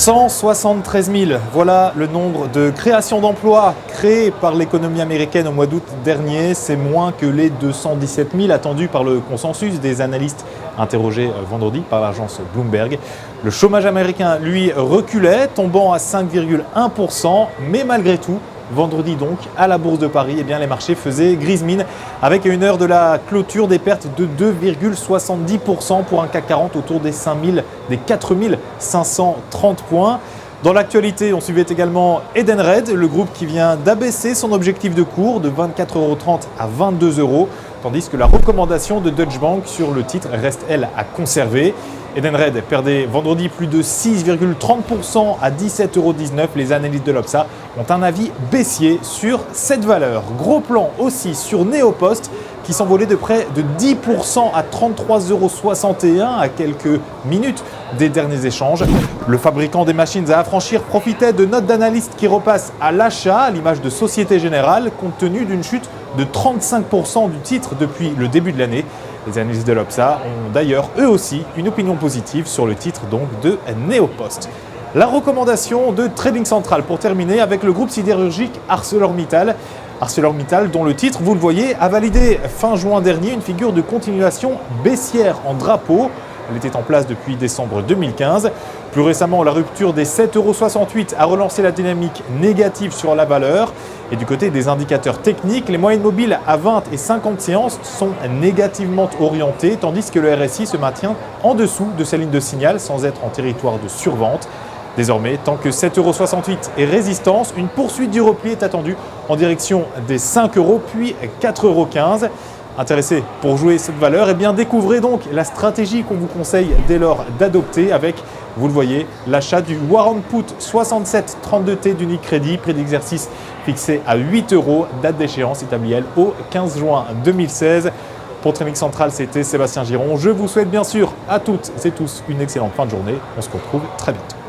173 000, voilà le nombre de créations d'emplois créées par l'économie américaine au mois d'août dernier. C'est moins que les 217 000 attendus par le consensus des analystes interrogés vendredi par l'agence Bloomberg. Le chômage américain, lui, reculait, tombant à 5,1%, mais malgré tout, vendredi donc, à la Bourse de Paris, eh bien, les marchés faisaient grise mine avec à une heure de la clôture des pertes de 2,70% pour un CAC 40 autour des 4 530 points. Dans l'actualité, on suivait également Edenred, le groupe qui vient d'abaisser son objectif de cours de 24,30 € à 22 €, tandis que la recommandation de Deutsche Bank sur le titre reste, elle, à conserver. Edenred perdait vendredi plus de 6,30% à 17,19 €. Les analystes de l'Obsa ont un avis baissier sur cette valeur. Gros plan aussi sur Neopost qui s'envolait de près de 10% à 33,61 € à quelques minutes des derniers échanges. Le fabricant des machines à affranchir profitait de notes d'analystes qui repassent à l'achat, à l'image de Société Générale, compte tenu d'une chute de 35% du titre depuis le début de l'année. Les analystes de l'Obsa ont d'ailleurs eux aussi une opinion positive sur le titre donc de Neopost. La recommandation de Trading Central pour terminer avec le groupe sidérurgique ArcelorMittal. ArcelorMittal dont le titre, vous le voyez, a validé fin juin dernier une figure de continuation baissière en drapeau. Elle était en place depuis décembre 2015. Plus récemment, la rupture des 7,68 € a relancé la dynamique négative sur la valeur. Et du côté des indicateurs techniques, les moyennes mobiles à 20 et 50 séances sont négativement orientées, tandis que le RSI se maintient en dessous de sa ligne de signal sans être en territoire de survente. Désormais, tant que 7,68 € est résistance, une poursuite du repli est attendue en direction des 5 € puis 4,15 €. Intéressé pour jouer cette valeur, eh bien découvrez donc la stratégie qu'on vous conseille dès lors d'adopter avec, vous le voyez, l'achat du Warrant Put 6732T d'Unicredit, prix d'exercice fixé à 8 €, date d'échéance établie elle au 15 juin 2016. Pour Trading Central, c'était Sébastien Giron. Je vous souhaite bien sûr à toutes et tous une excellente fin de journée. On se retrouve très bientôt.